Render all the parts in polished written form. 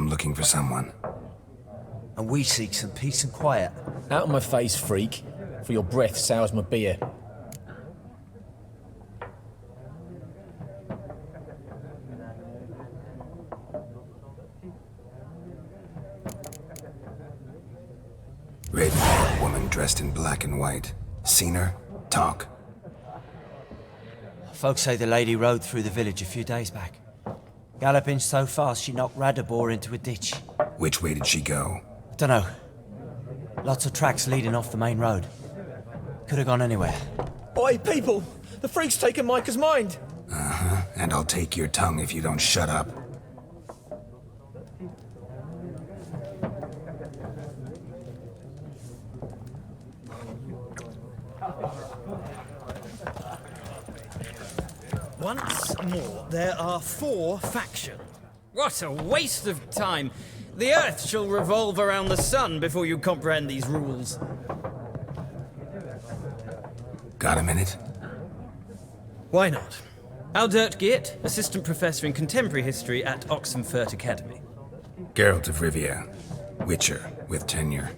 I'm looking for someone. And we seek some peace and quiet. Out of my face, freak. For your breath sours my beer. Red-haired woman dressed in black and white. Seen her? Talk. Folks say the lady rode through the village a few days back. Galloping so fast she knocked Radabor into a ditch. Which way did she go? Dunno. Lots of tracks leading off the main road. Could have gone anywhere. Oi, people! The freak's taken Micah's mind! Uh-huh. And I'll take your tongue if you don't shut up. Once more, there are 4 factions. What a waste of time! The Earth shall revolve around the sun before you comprehend these rules. Got a minute? Why not? Aldert Geert, Assistant Professor in Contemporary History at Oxenfurt Academy. Geralt of Rivia. Witcher, with tenure.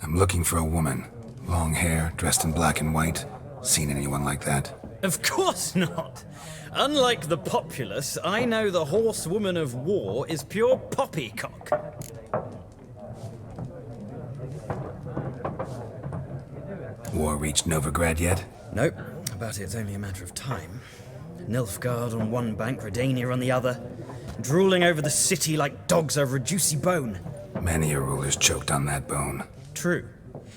I'm looking for a woman. Long hair, dressed in black and white. Seen anyone like that? Of course not! Unlike the populace, I know the horsewoman of war is pure poppycock. War reached Novigrad yet? Nope, but it's only a matter of time. Nilfgaard on one bank, Redania on the other, drooling over the city like dogs over a juicy bone. Many a ruler's choked on that bone. True.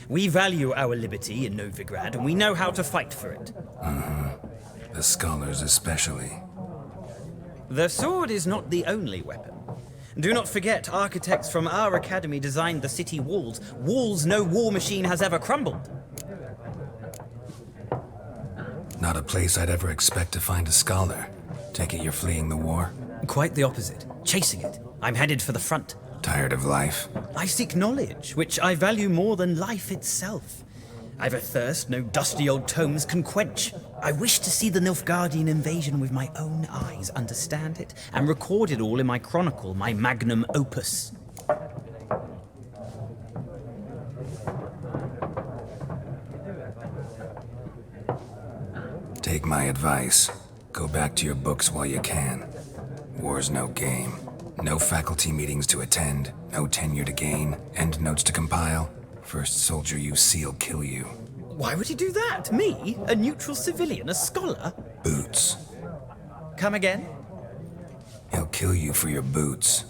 We value our liberty in Novigrad, and we know how to fight for it. The scholars especially. The sword is not the only weapon. Do not forget, architects from our academy designed the city walls. Walls no war machine has ever crumbled. Not a place I'd ever expect to find a scholar. Take it you're fleeing the war? Quite the opposite. Chasing it. I'm headed for the front. Tired of life? I seek knowledge, which I value more than life itself. I've a thirst no dusty old tomes can quench. I wish to see the Nilfgaardian invasion with my own eyes, understand it, and record it all in my chronicle, my magnum opus. Take my advice. Go back to your books while you can. War's no game. No faculty meetings to attend, no tenure to gain, end notes to compile. First soldier you see'll kill you. Why would he do that? Me? A neutral civilian? A scholar? Boots. Come again? He'll kill you for your boots.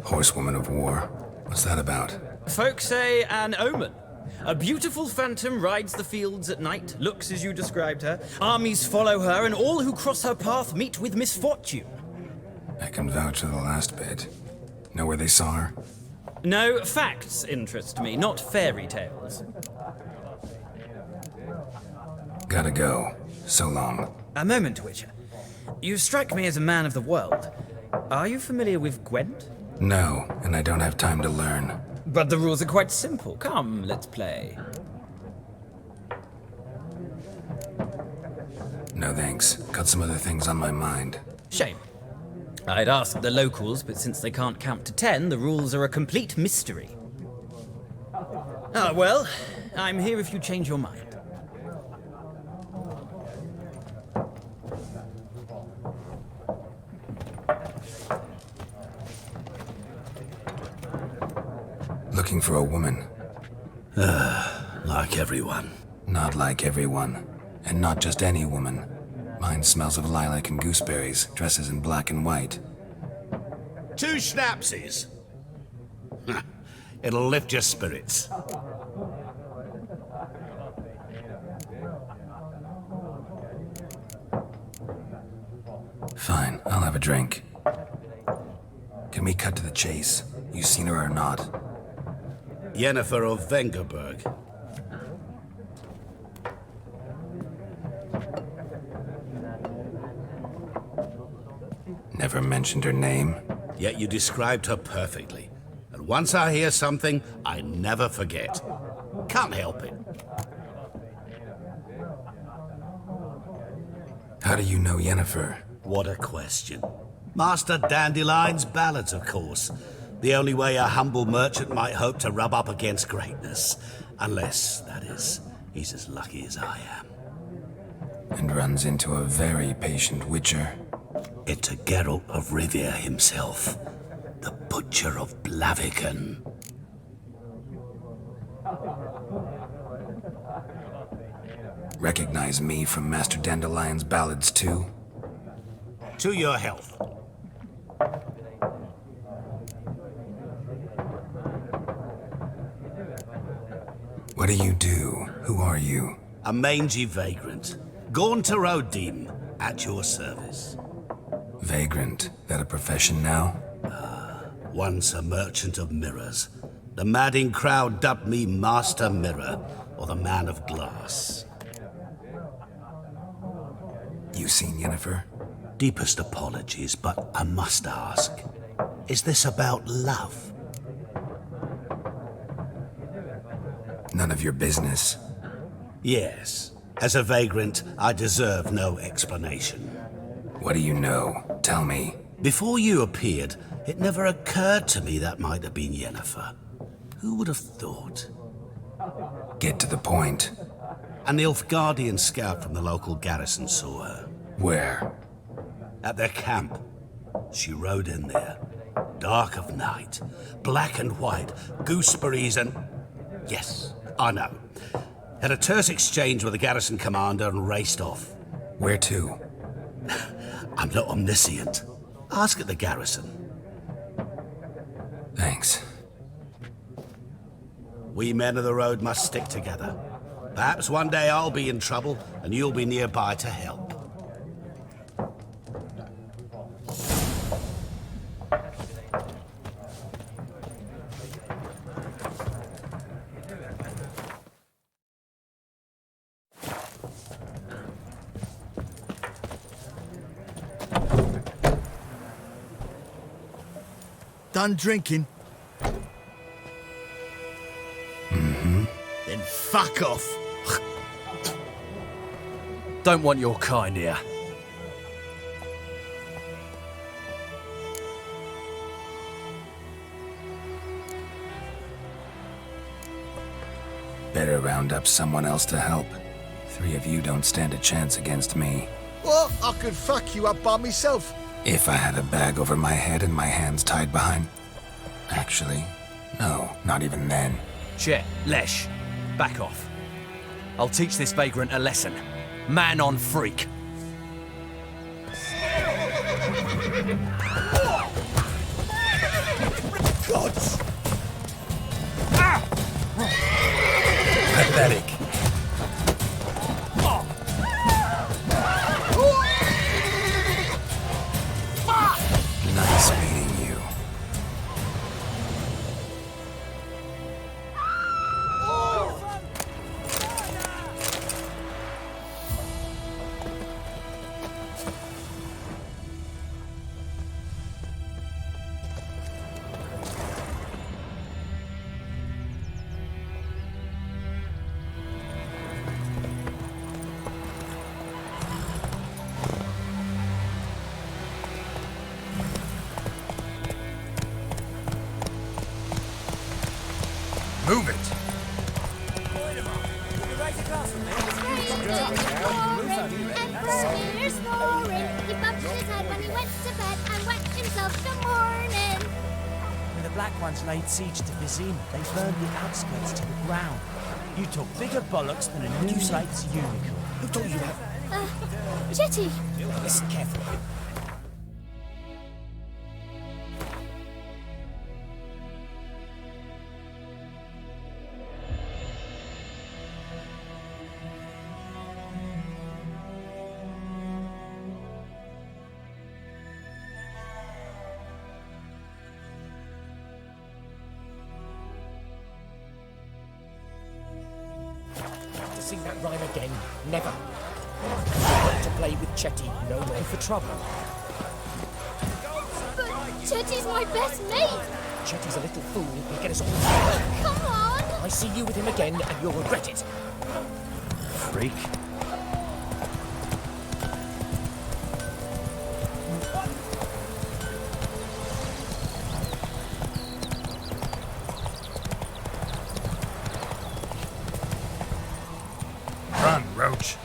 Horsewoman of war. What's that about? Folks say an omen. A beautiful phantom rides the fields at night, looks as you described her. Armies follow her, and all who cross her path meet with misfortune. I can vouch for the last bit. Know where they saw her? No, facts interest me, not fairy tales. Gotta go. So long. A moment, Witcher. You strike me as a man of the world. Are you familiar with Gwent? No, and I don't have time to learn. But the rules are quite simple. Come, let's play. No thanks. Got some other things on my mind. Shame. I'd ask the locals, but since they can't count to 10, the rules are a complete mystery. Ah, well, I'm here if you change your mind. Looking for a woman. Like everyone. Not like everyone. And not just any woman. Mine smells of lilac and gooseberries, dresses in black and white. 2 schnapsies. It'll lift your spirits. Fine, I'll have a drink. Can we cut to the chase? You seen her or not? Yennefer of Vengerberg. Never mentioned her name. Yet you described her perfectly. And once I hear something, I never forget. Can't help it. How do you know Yennefer? What a question. Master Dandelion's ballads, of course. The only way a humble merchant might hope to rub up against greatness. Unless, that is, he's as lucky as I am. And runs into a very patient witcher. Into Geralt of Rivia himself. The Butcher of Blaviken. Recognize me from Master Dandelion's ballads too? To your health. What do you do? Who are you? A mangy vagrant. Gaunter Odim, at your service. Vagrant. That a profession now? Once a merchant of mirrors. The madding crowd dubbed me Master Mirror, or the Man of Glass. You seen Yennefer? Deepest apologies, but I must ask. Is this about love? None of your business. Yes. As a vagrant, I deserve no explanation. What do you know? Tell me. Before you appeared, it never occurred to me that might have been Yennefer. Who would have thought? Get to the point. A Nilfgaardian scout from the local garrison saw her. Where? At their camp. She rode in there. Dark of night. Black and white. Gooseberries and... Yes, I know. Had a terse exchange with the garrison commander and raced off. Where to? I'm not omniscient. Ask at the garrison. Thanks. We men of the road must stick together. Perhaps one day I'll be in trouble and you'll be nearby to help. Done drinking? Mm-hmm. Then fuck off. Don't want your kind here. Better round up someone else to help. 3 of you don't stand a chance against me. What? I could fuck you up by myself. If I had a bag over my head and my hands tied behind... Actually, no, not even then. Chet, Lesh, back off. I'll teach this vagrant a lesson. Man on freak. Gods! Pathetic. Nice meeting you. Move it! When the Black Ones laid siege to Vizima, they burned the outskirts to the ground. You talk bigger bollocks than a New Rights unicorn. Who told you that? Jetty! Listen carefully. To sing that rhyme again, never. To play with Chetty, no more for trouble. But Jetty's my best mate! Chetty's a little fool, he'll get us all. Come on! I see you with him again, and you'll regret it. Freak. on, Roach.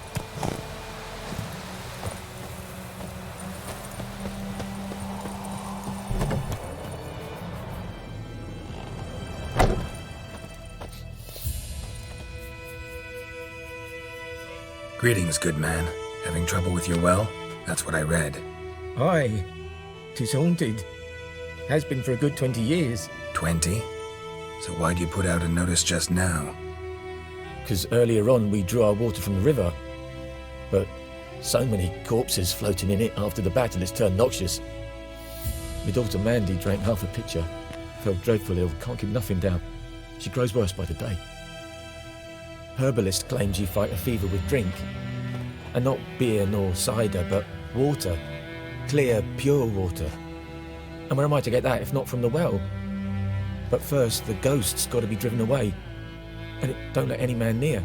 Greetings, good man. Having trouble with your well? That's what I read. Aye, 'tis haunted. Has been for a good 20 years. 20? So why'd you put out a notice just now? 'Cause earlier on we drew our water from the river. But so many corpses floating in it after the battle it's turned noxious. My daughter Mandy drank half a pitcher. Fell dreadful ill, can't keep nothing down. She grows worse by the day. Herbalist claims you fight a fever with drink. And not beer nor cider, but water. Clear, pure water. And where am I to get that if not from the well? But first, the ghost's got to be driven away. And it don't let any man near.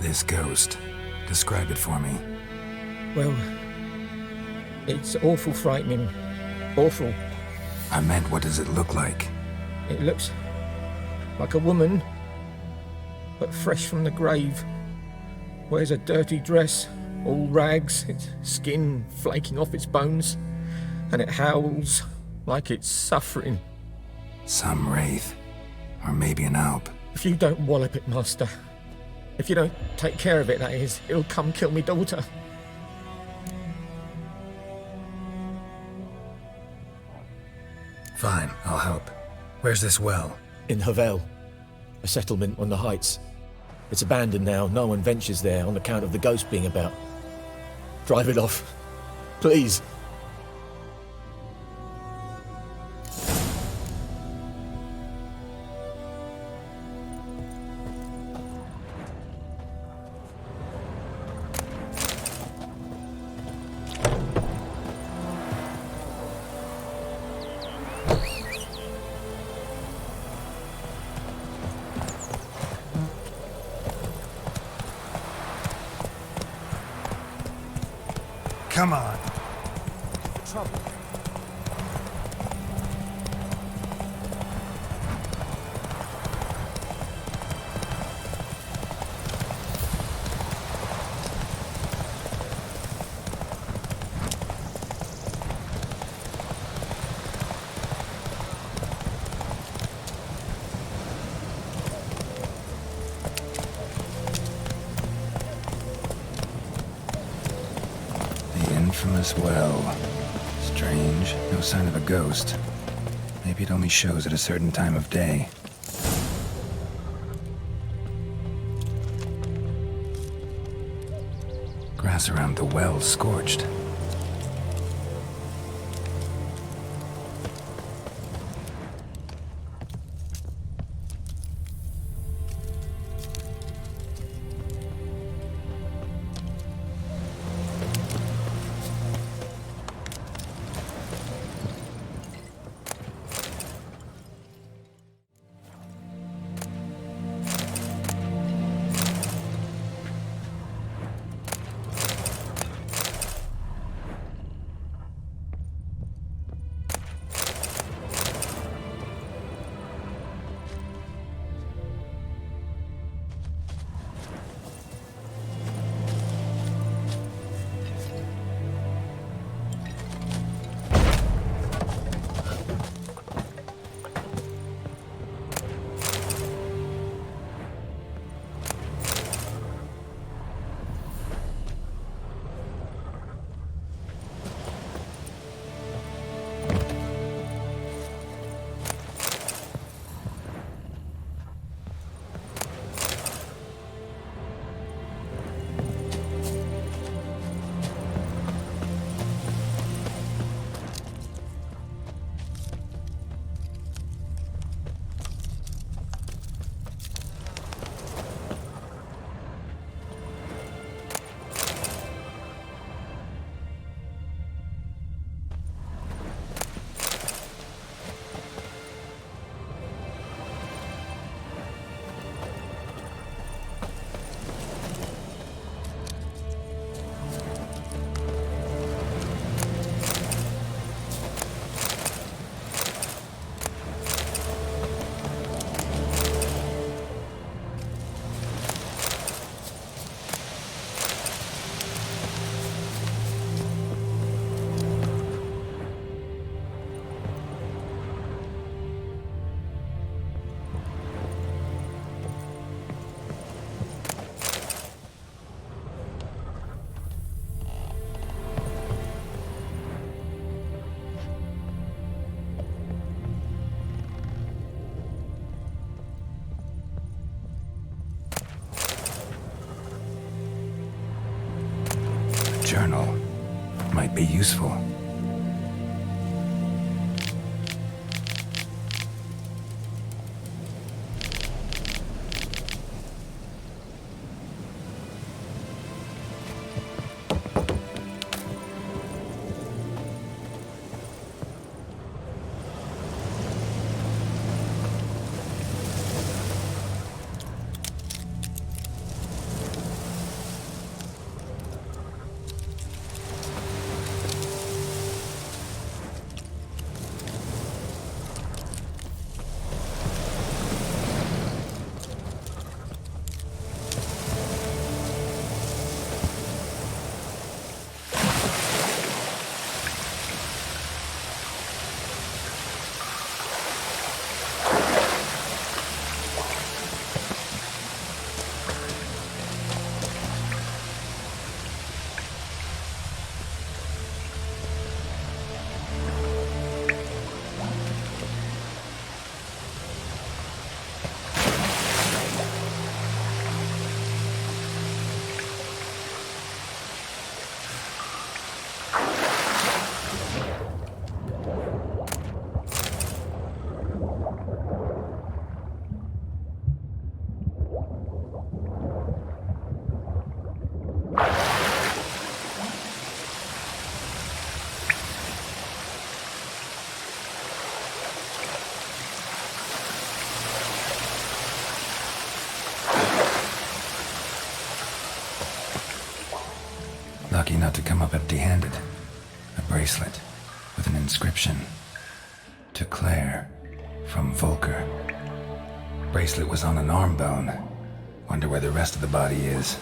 This ghost. Describe it for me. Well, it's awful frightening. Awful. I meant, what does it look like? It looks like a woman, but fresh from the grave. Wears a dirty dress, all rags, its skin flaking off its bones, and it howls like it's suffering. Some wraith. Or maybe an alp. If you don't wallop it, Master, if you don't take care of it, that is, it'll come kill me daughter. Fine, I'll help. Where's this well? In Havel, a settlement on the heights. It's abandoned now, no one ventures there on account of the ghost being about. Drive it off, please. Come on. Trouble. Infamous well. Strange. No sign of a ghost. Maybe it only shows at a certain time of day. Grass around the well scorched. useful. Lucky not to come up empty-handed. A bracelet with an inscription. To Claire, from Volker. Bracelet was on an arm bone. Wonder where the rest of the body is.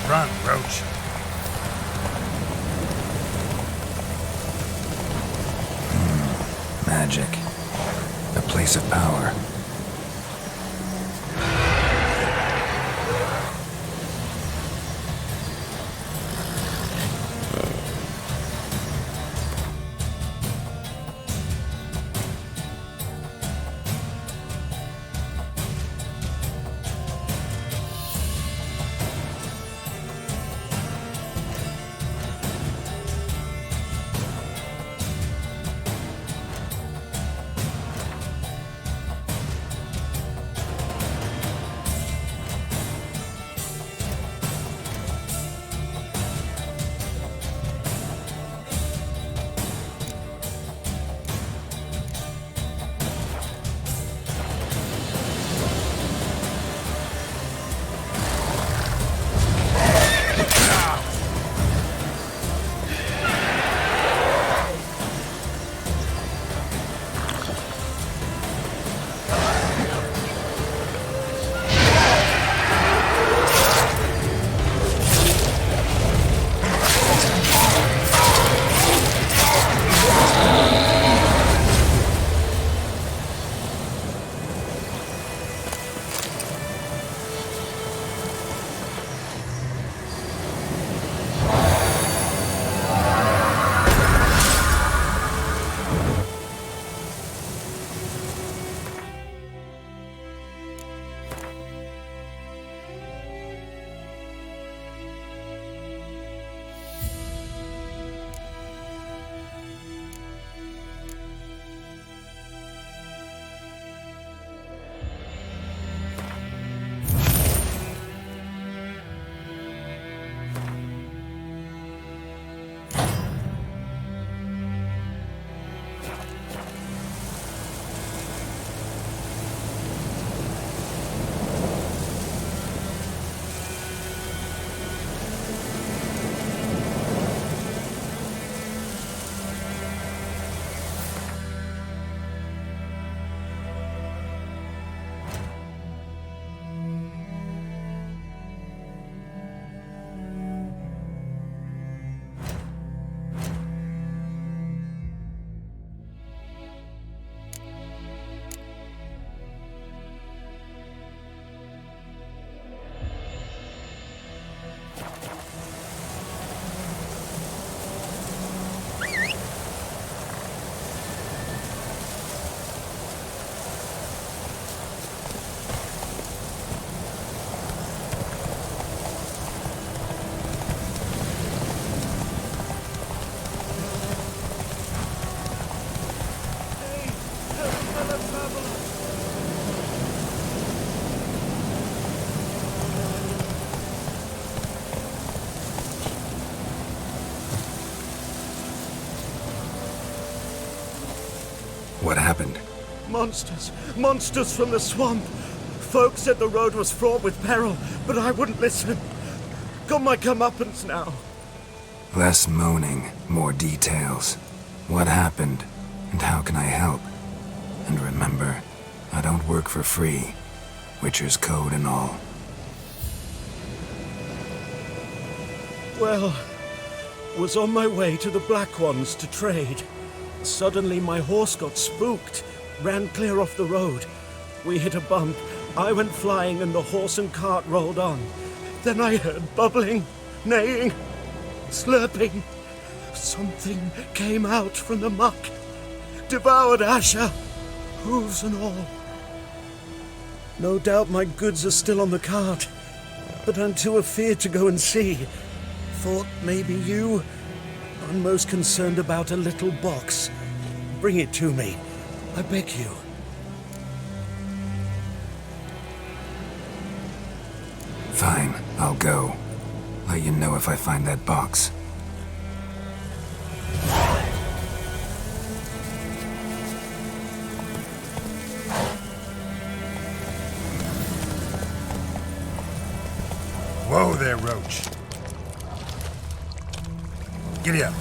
Run, Roach. Magic. A place of power. What happened? Monsters! Monsters from the swamp! Folks said the road was fraught with peril, but I wouldn't listen. Got my comeuppance now. Less moaning, more details. What happened, and how can I help? And remember, I don't work for free. Witcher's code and all. Well, was on my way to the Black Ones to trade. Suddenly my horse got spooked, ran clear off the road. We hit a bump, I went flying and the horse and cart rolled on. Then I heard bubbling, neighing, slurping. Something came out from the muck, devoured Asher, hooves and all. No doubt my goods are still on the cart, but I'm too afeard to go and see. Thought maybe you. I'm most concerned about a little box. Bring it to me, I beg you. Fine, I'll go. Let you know if I find that box. Whoa there, Roach. Giddy up.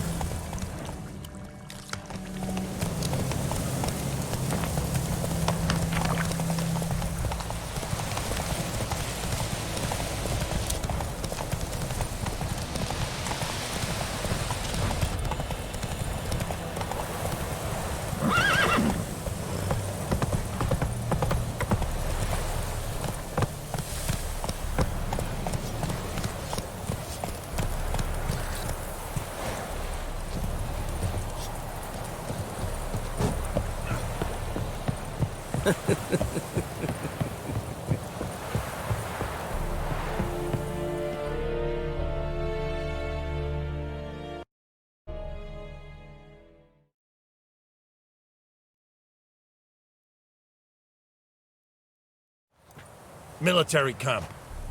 Military camp.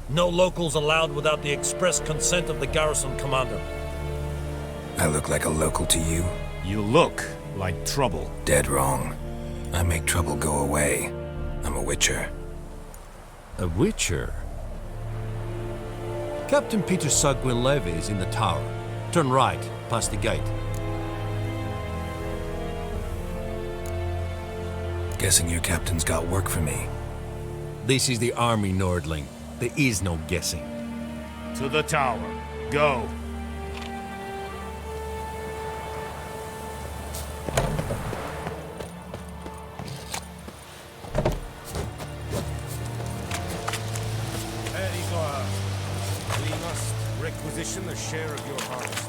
No locals allowed without the express consent of the garrison commander. I look like a local to you? You look like trouble. Dead wrong. I make trouble go away. I'm a witcher. A witcher? Captain Peter Saguin-Levy is in the tower. Turn right, past the gate. Guessing your captain's got work for me. This is the army, Nordling. There is no guessing. To the tower. Go. We must requisition a share of your harvest.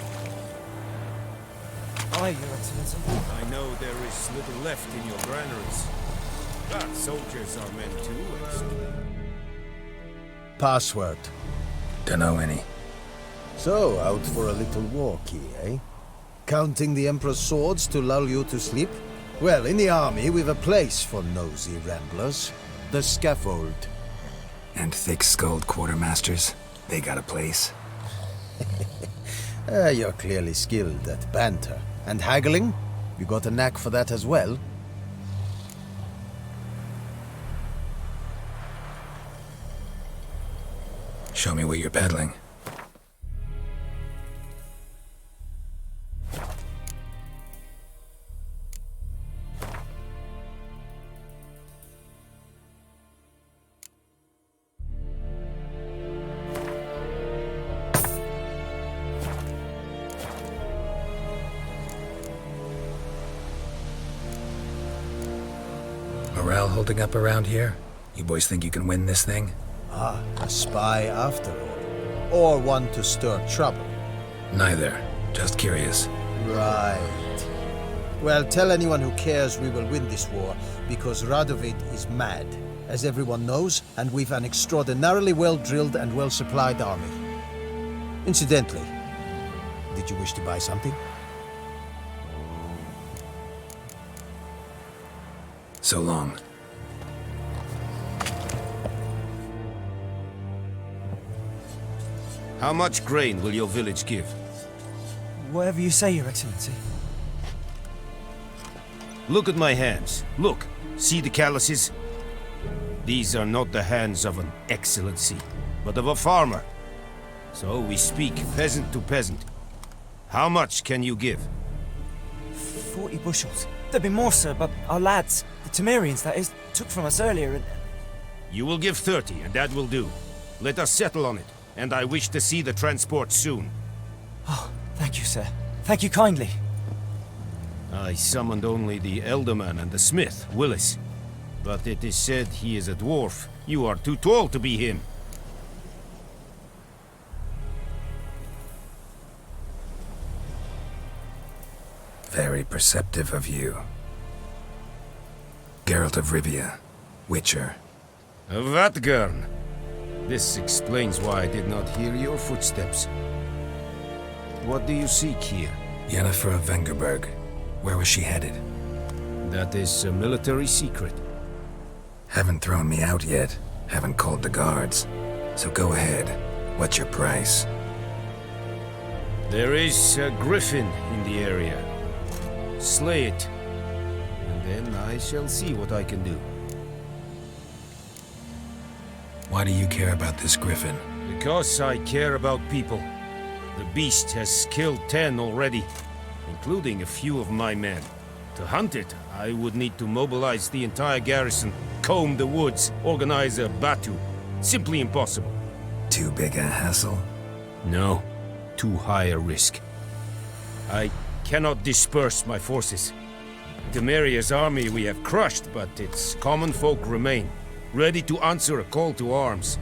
Aye, Your Excellency. I know there is little left in your granaries, but soldiers are meant to rest. Password. Dunno any. So, out for a little walkie, eh? Counting the Emperor's swords to lull you to sleep? Well, in the army, we've a place for nosy ramblers. The scaffold. And thick-skulled quartermasters? They got a place? You're clearly skilled at banter. And haggling? You got a knack for that as well? Show me what you're peddling. Morale holding up around here? You boys think you can win this thing? Ah, a spy after all. Or one to stir trouble. Neither. Just curious. Right. Well, tell anyone who cares we will win this war, because Radovid is mad, as everyone knows, and we've an extraordinarily well-drilled and well-supplied army. Incidentally, did you wish to buy something? So long. How much grain will your village give? Whatever you say, Your Excellency. Look at my hands. Look. See the calluses? These are not the hands of an excellency, but of a farmer. So we speak peasant to peasant. How much can you give? 40 bushels. There'd be more, sir, but our lads, the Temerians, that is, took from us earlier and... You will give 30, and that will do. Let us settle on it, and I wish to see the transport soon. Oh, thank you, sir. Thank you kindly. I summoned only the Elderman and the smith, Willis. But it is said he is a dwarf. You are too tall to be him. Very perceptive of you. Geralt of Rivia, Witcher. Vatgern. This explains why I did not hear your footsteps. What do you seek here? Yennefer of Vengerberg. Where was she headed? That is a military secret. Haven't thrown me out yet. Haven't called the guards. So go ahead. What's your price? There is a Griffin in the area. Slay it, and then I shall see what I can do. Why do you care about this Griffin? Because I care about people. The beast has killed 10 already, including a few of my men. To hunt it, I would need to mobilize the entire garrison, comb the woods, organize a batu. Simply impossible. Too big a hassle? No, too high a risk. I cannot disperse my forces. Temeria's army we have crushed, but its common folk remain, ready to answer a call to arms.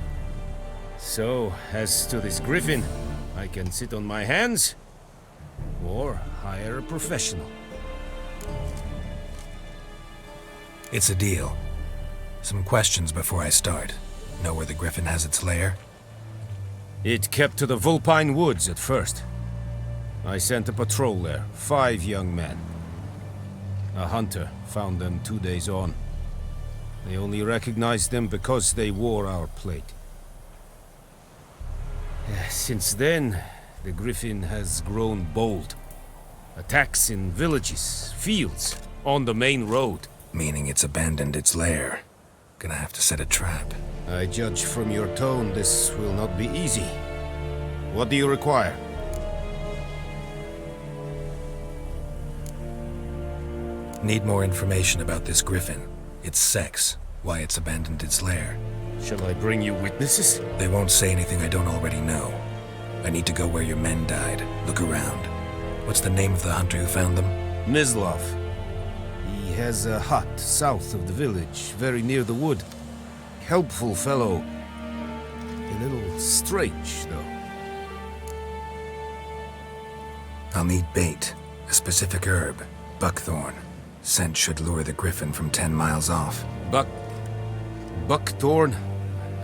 So, as to this Griffin, I can sit on my hands, or hire a professional. It's a deal. Some questions before I start. Know where the Griffin has its lair? It kept to the Vulpine Woods at first. I sent a patrol there, 5 young men. A hunter found them 2 days on. They only recognized them because they wore our plate. Since then, the Griffin has grown bold. Attacks in villages, fields, on the main road. Meaning it's abandoned its lair. Gonna have to set a trap. I judge from your tone this will not be easy. What do you require? Need more information about this Griffin. Its sex, why it's abandoned its lair. Shall I bring you witnesses? They won't say anything I don't already know. I need to go where your men died. Look around. What's the name of the hunter who found them? Mislav. He has a hut south of the village, very near the wood. Helpful fellow. A little strange, though. I'll need bait. A specific herb. Buckthorn. Scent should lure the Griffin from 10 miles off. Buckthorn?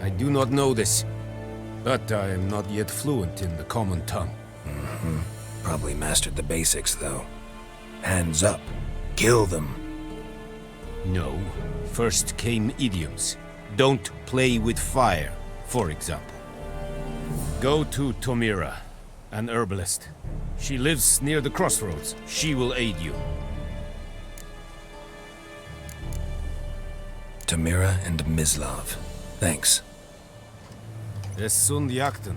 I do not know this. But I am not yet fluent in the common tongue. Probably mastered the basics, though. Hands up. Kill them. No. First came idioms. Don't play with fire, for example. Go to Tomira, an herbalist. She lives near the crossroads. She will aid you. Tomira and Mislav. Thanks. Es sunt jakten.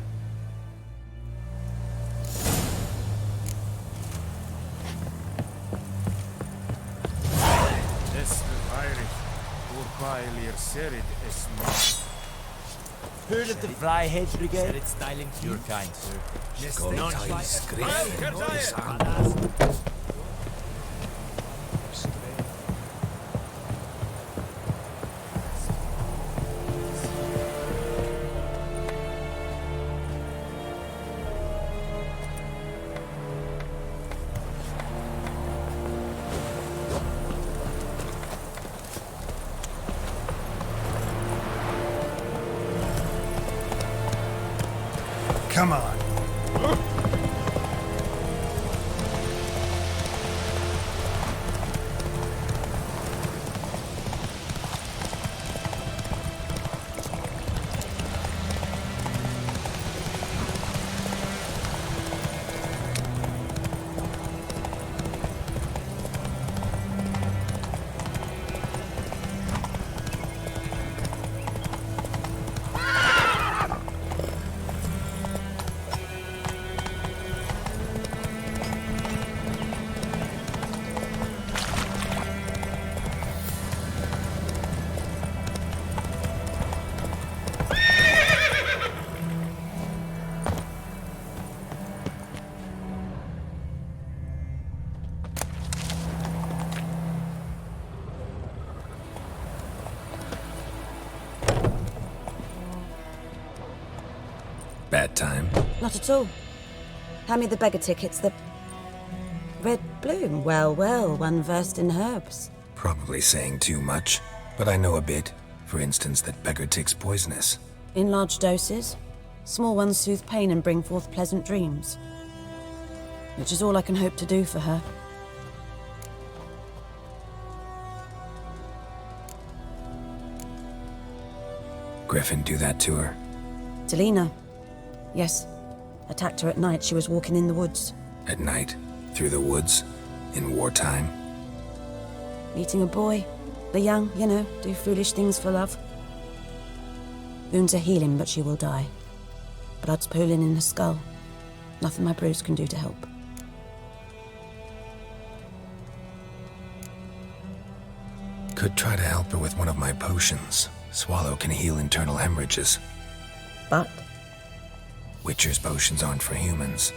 Heard of the Flyhead Brigade? It's styling your kind, sir. Come on. Bad time? Not at all. Hand me the beggar tickets, the... Red bloom. Well, well, one versed in herbs. Probably saying too much, but I know a bit. For instance, that beggar tick's poisonous. In large doses. Small ones soothe pain and bring forth pleasant dreams. Which is all I can hope to do for her. Griffin do that to her? Delina. Yes. Attacked her at night. She was walking in the woods. At night? Through the woods? In wartime? Meeting a boy. The young, you know, do foolish things for love. Wounds are healing, but she will die. Blood's pooling in her skull. Nothing my bruise can do to help. Could try to help her with one of my potions. Swallow can heal internal hemorrhages. But? Witcher's potions aren't for humans.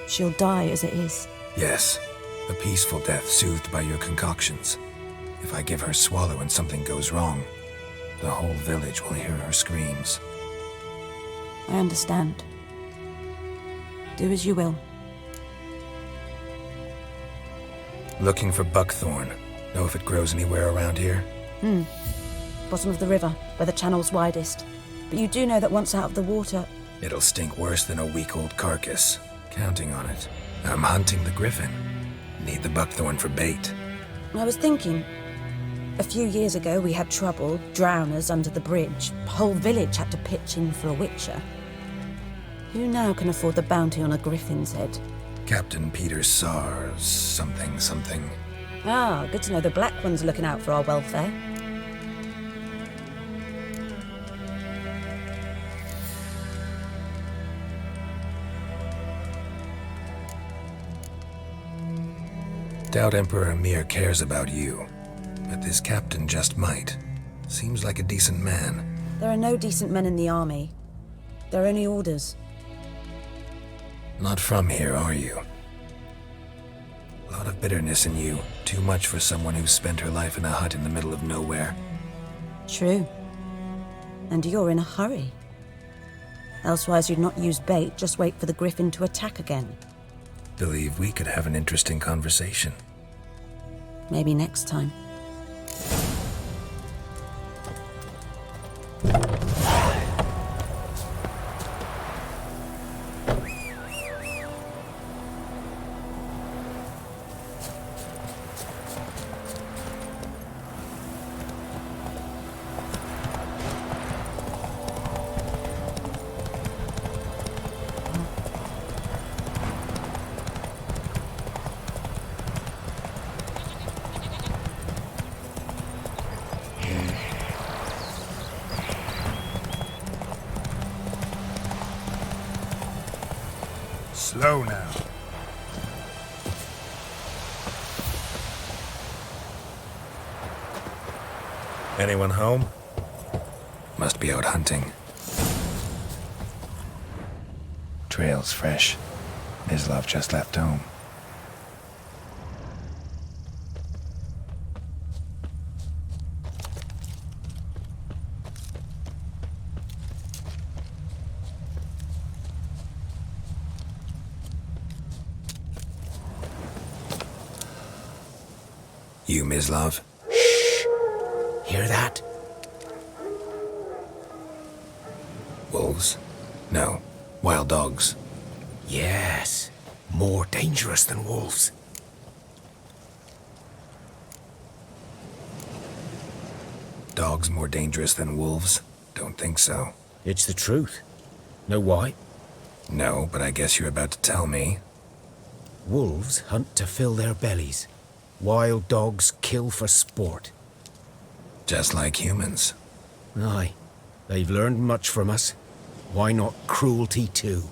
She'll die as it is. Yes. A peaceful death soothed by your concoctions. If I give her Swallow and something goes wrong, the whole village will hear her screams. I understand. Do as you will. Looking for buckthorn. Know if it grows anywhere around here? bottom of the river, where the channel's widest. But you do know that once out of the water... It'll stink worse than a week-old carcass. Counting on it. I'm hunting the Griffin. Need the buckthorn for bait. I was thinking... A few years ago we had trouble, drowners under the bridge. The whole village had to pitch in for a witcher. Who now can afford the bounty on a Griffin's head? Captain Peter Sars, something. Ah, good to know the Black One's looking out for our welfare. Doubt Emperor Emir cares about you, but this captain just might. Seems like a decent man. There are no decent men in the army. They're only orders. Not from here, are you? A lot of bitterness in you. Too much for someone who's spent her life in a hut in the middle of nowhere. True. And you're in a hurry. Elsewise you'd not use bait, just wait for the Griffin to attack again. Believe we could have an interesting conversation. Maybe next time. Slow now. Anyone home? Must be out hunting. Trail's fresh. Mislav just left home. You, Mislav? Shh! Hear that? Wolves? No. Wild dogs. Yes. More dangerous than wolves. Dogs more dangerous than wolves? Don't think so. It's the truth. Know why? No, but I guess you're about to tell me. Wolves hunt to fill their bellies. Wild dogs kill for sport. Just like humans. Aye. They've learned much from us. Why not cruelty too?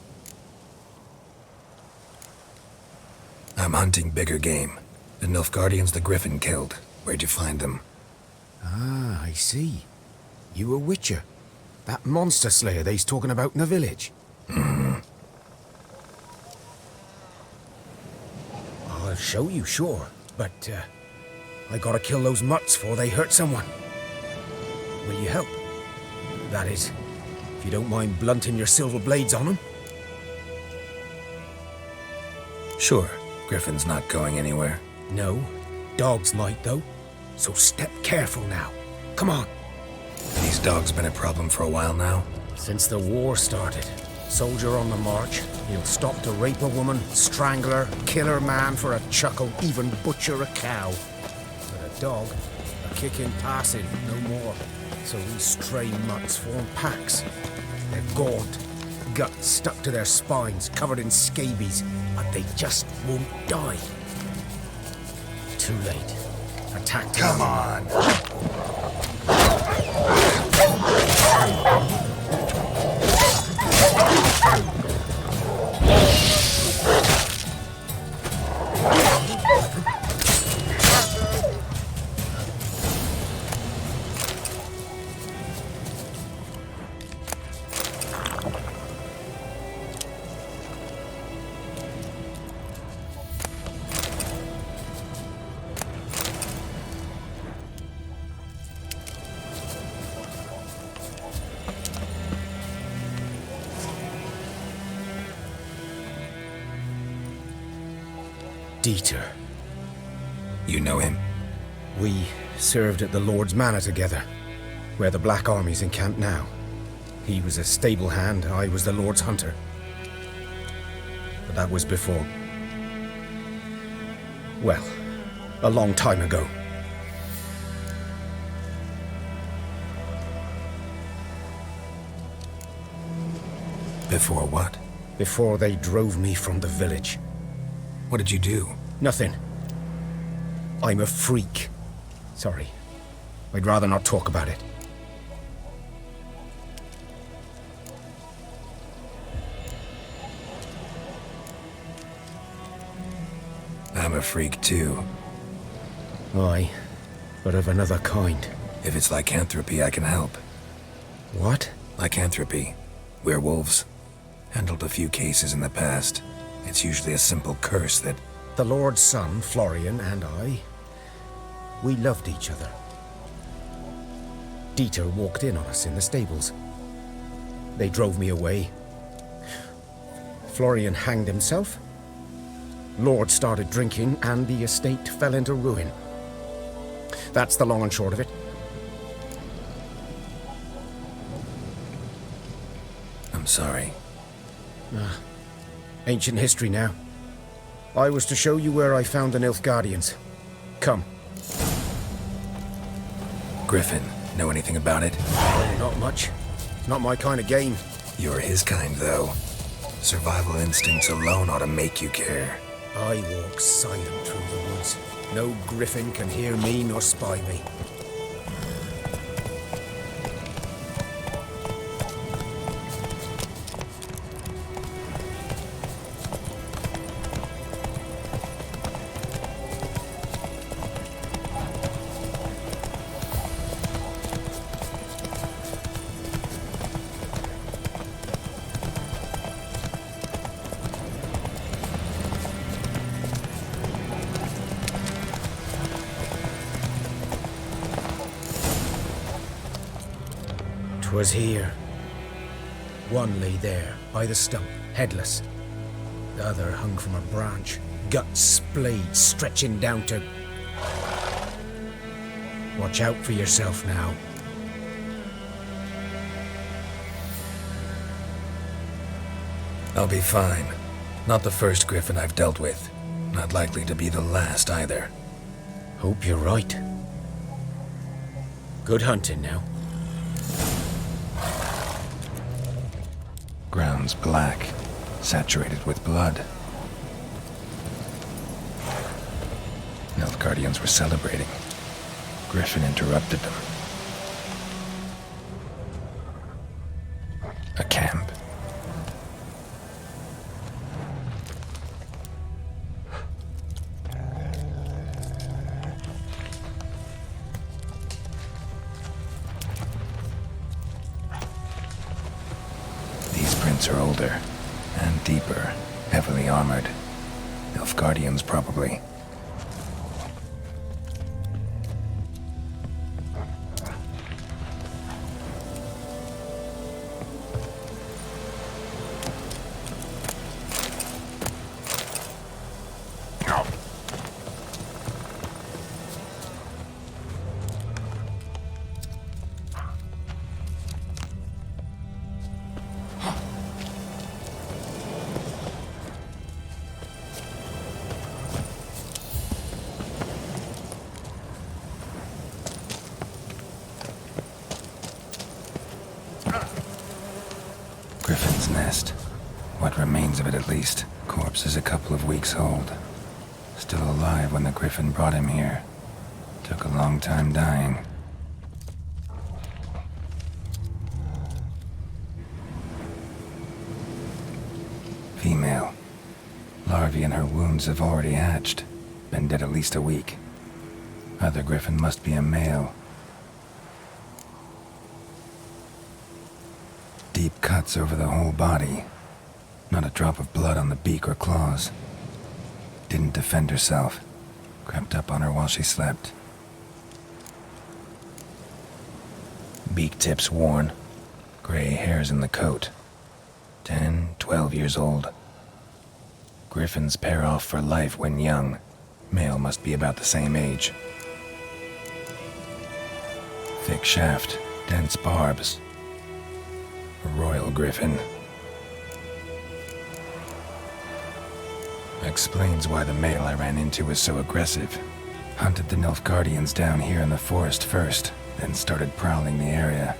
I'm hunting bigger game. The Nilfgaardians the Griffin killed. Where'd you find them? Ah, I see. You a witcher. That monster slayer they's talking about in the village. Mm-hmm. I'll show you, sure. But, I gotta kill those mutts before they hurt someone. Will you help? That is, if you don't mind blunting your silver blades on them. Sure. Griffin's not going anywhere. No. Dogs might, though. So step careful now. Come on. These dogs been a problem for a while now? Since the war started. Soldier on the march. He'll stop to rape a woman, strangle her, kill her man for a chuckle, even butcher a cow. But a dog, a kicking passing, no more. So these stray mutts form packs. They're gaunt, guts stuck to their spines, covered in scabies, but they just won't die. Too late. Attack. Come on! Dieter. You know him? We served at the Lord's Manor together. Where the Black Army's encamped now. He was a stable hand, I was the Lord's hunter. But that was before... well, a long time ago. Before what? Before they drove me from the village. What did you do? Nothing. I'm a freak. Sorry. I'd rather not talk about it. I'm a freak too. Aye, but of another kind. If it's lycanthropy, I can help. What? Lycanthropy. Werewolves. Handled a few cases in the past. It's usually a simple curse that... The Lord's son, Florian, and I... we loved each other. Dieter walked in on us in the stables. They drove me away. Florian hanged himself. Lord started drinking, and the estate fell into ruin. That's the long and short of it. I'm sorry. Ancient history now. I was to show you where I found the Nilfgaardians. Come. Griffin, know anything about it? Oh, not much. Not my kind of game. You're his kind, though. Survival instincts alone ought to make you care. I walk silent through the woods. No Griffin can hear me nor spy me. 'Twas here. One lay there, by the stump, headless. The other hung from a branch, guts splayed, stretching down to... Watch out for yourself now. I'll be fine. Not the first Griffin I've dealt with. Not likely to be the last either. Hope you're right. Good hunting now. Ground's black, saturated with blood. Nilfgaardians were celebrating. Griffin interrupted them. A camp. These prints are older and deeper, heavily armored. Nilfgaardians, probably. Griffin's nest. What remains of it, at least. Corpse is a couple of weeks old. Still alive when the Griffin brought him here. Took a long time dying. Female. Larvae in her wounds have already hatched. Been dead at least a week. Other Griffin must be a male. Deep cuts over the whole body. Not a drop of blood on the beak or claws. Didn't defend herself. Crept up on her while she slept. Beak tips worn. Gray hairs in the coat. 10, 12 years old. Griffins pair off for life when young. Male must be about the same age. Thick shaft, dense barbs. A royal griffin. Explains why the male I ran into was so aggressive. Hunted the Nilfgaardians down here in the forest first, then started prowling the area.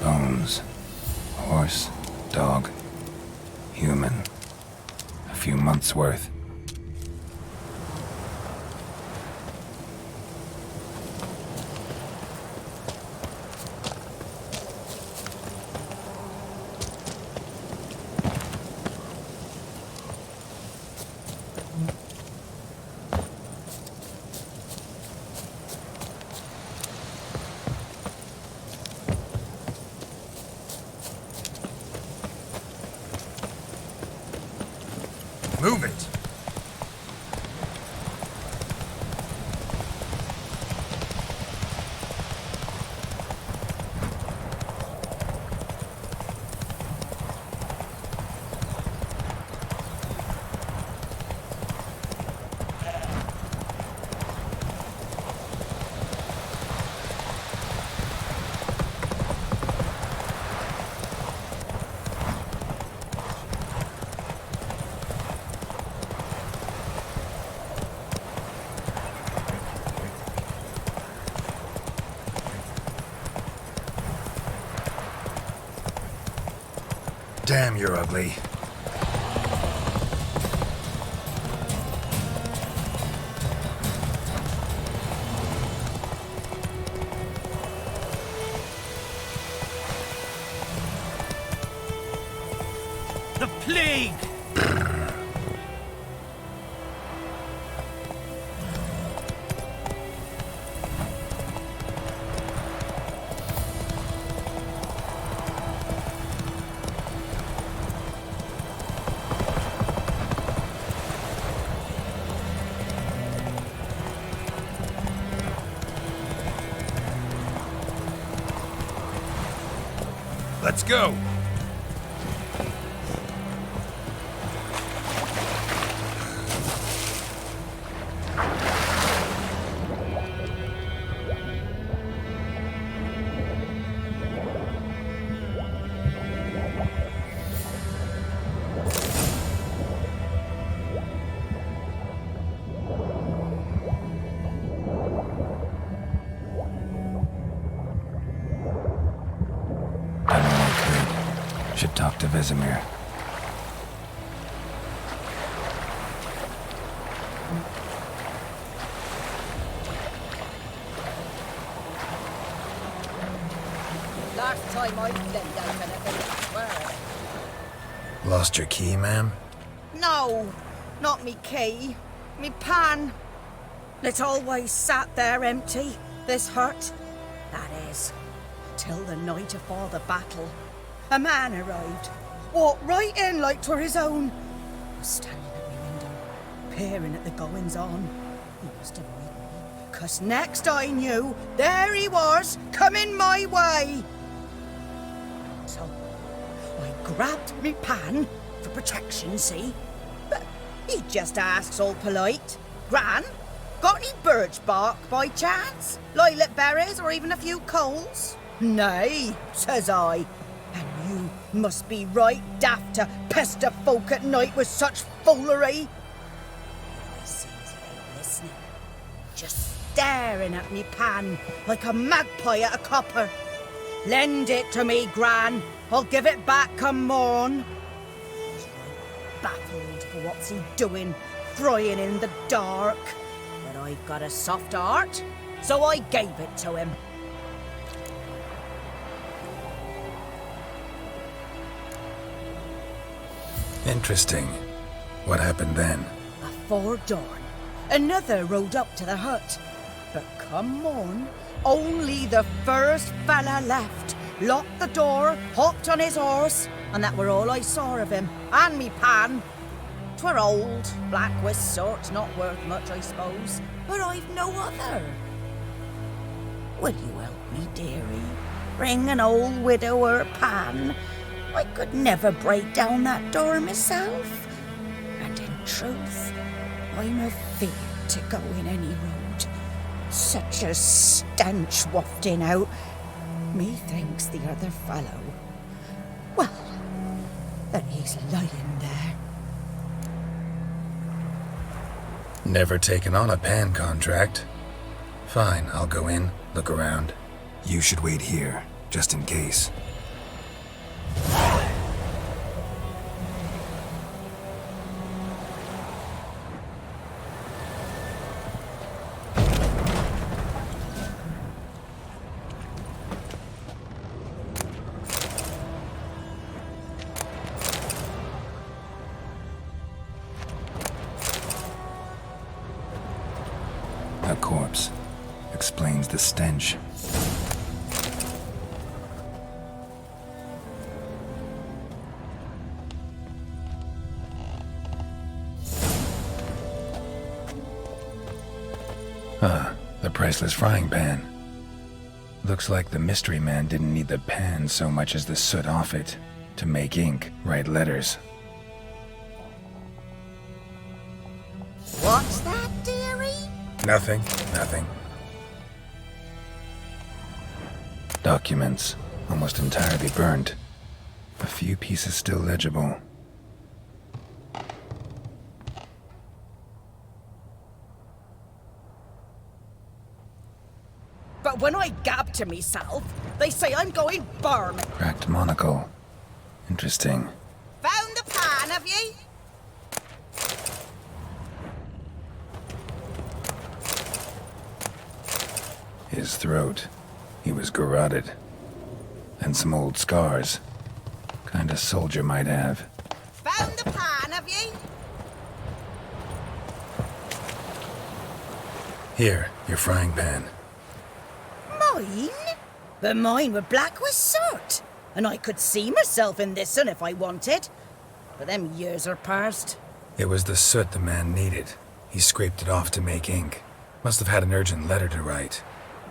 Bones. Horse, dog, human. A few months' worth. Move it! Damn, you're ugly. The plague! Let's go! Should talk to Vesemir. Last time I played, I Lost your key, ma'am? No, not me key. Me pan. It always sat there empty, this hut. That is, till the night afore the battle. A man arrived, walked right in like 'twere his own. Was standing at me window, peering at the goings-on. He must have read me, 'cause next I knew, there he was, coming my way. So, I grabbed me pan, for protection, see? But he just asks all polite, Gran, got any birch bark by chance? Lilac berries or even a few coals? Nay, says I. And you must be right daft to pester folk at night with such foolery. I sees he ain't listening, just staring at me pan like a magpie at a copper. Lend it to me, Gran. I'll give it back come morn. He's right baffled for what's he doing, frying in the dark. But I've got a soft heart, so I gave it to him. Interesting. What hafpened then? Afore dawn, another rode up to the hut. But come morn, only the first fella left. Locked the door, hopped on his horse, and that were all I saw of him, and me pan. 'Twere old, black with sort, not worth much, I suppose, but I've no other. Will you help me, dearie? Bring an old widower pan. I could never break down that door myself. And in truth, I'm afeard to go in any road. Such a stench wafting out. Methinks the other fellow, well, that he's lying there. Never taken on a pan contract. Fine, I'll go in, look around. You should wait here, just in case. A corpse. Explains the stench. The priceless frying pan. Looks like the mystery man didn't need the pan so much as the soot off it to make ink, write letters. What's that, dearie? Nothing. Documents, almost entirely burnt. A few pieces still legible. But when I gab to myself, they say I'm going barman. Cracked monocle. Interesting. Found the pan, have ye? His throat. He was garroted. And some old scars. Kind of soldier might have. Found the pan, have ye? Here, your frying pan. Mine? But mine were black with soot. And I could see myself in this one if I wanted. But them years are past. It was the soot the man needed. He scraped it off to make ink. Must have had an urgent letter to write.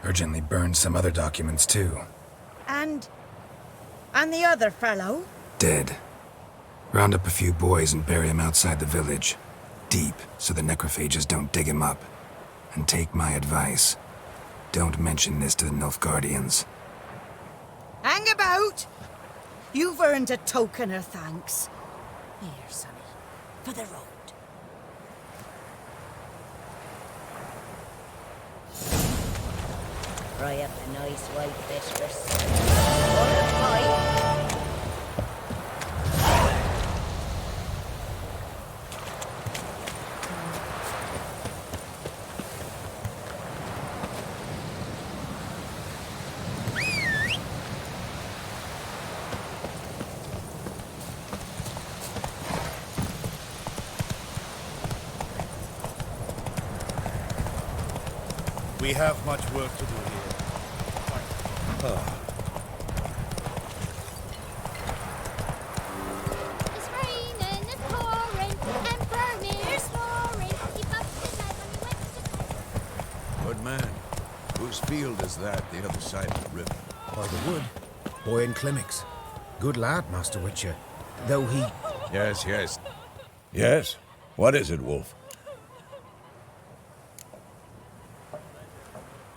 Urgently burned some other documents too. And the other fellow? Dead. Round up a few boys and bury him outside the village. Deep, so the necrophages don't dig him up. And take my advice. Don't mention this to the Nilfgaardians. Hang about! You've earned a token of thanks. Here, sonny, for the road. Fry up a nice white fish for supper. We have much work to do here. It's raining, it's pouring, and Vermeer's snoring. He bumped his head when he went to bed. Good man. Whose field is that, the other side of the river? By the wood. Boy in clinics. Good lad, Master Witcher. Though he... Yes, yes. Yes? What is it, Wolf?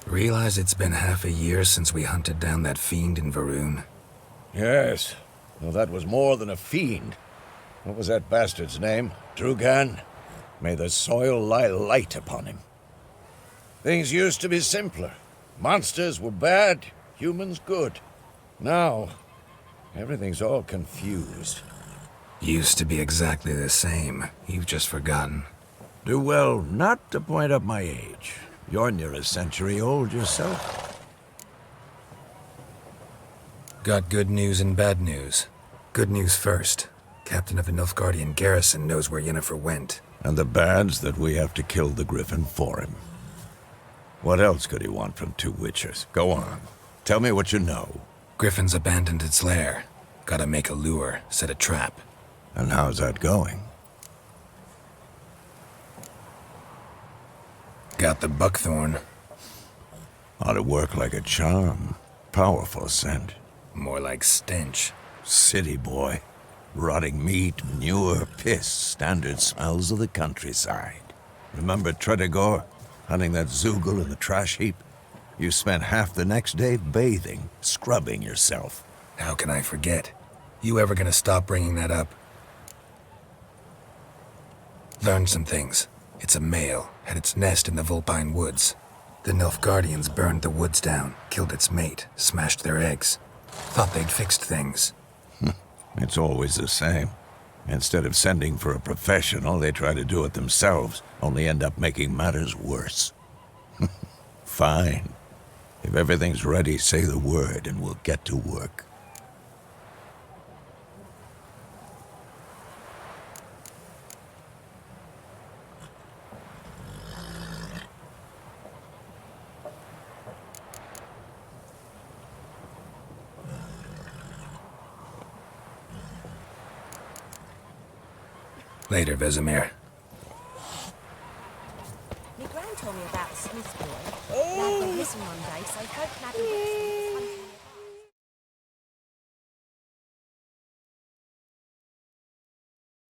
Realize it's been half a year since we hunted down that fiend in Varun? Yes. Well, that was more than a fiend. What was that bastard's name? Drugan? May the soil lie light upon him. Things used to be simpler. Monsters were bad, humans good. Now, everything's all confused. Used to be exactly the same. You've just forgotten. Do well not to point up my age. You're near a century old yourself. Got good news and bad news. Good news first. Captain of the Nilfgaardian garrison knows where Yennefer went. And the bad's that we have to kill the Griffin for him. What else could he want from two witchers? Go on. Tell me what you know. Griffin's abandoned its lair. Gotta make a lure, set a trap. And how's that going? Got the buckthorn. Ought to work like a charm. Powerful scent. More like stench. City boy. Rotting meat, manure, piss. Standard smells of the countryside. Remember Tredegor? Hunting that Zoogle in the trash heap? You spent half the next day bathing, scrubbing yourself. How can I forget? You ever gonna stop bringing that up? Learned some things. It's a male, had its nest in the Vulpine Woods. The Nilfgaardians burned the woods down, killed its mate, smashed their eggs. Thought they'd fixed things. It's always the same. Instead of sending for a professional, they try to do it themselves, only end up making matters worse. Fine. If everything's ready, say the word and we'll get to work. Later, Vesemir. My gran told me about a Smith boy. Lad went missing one day, so folk had him.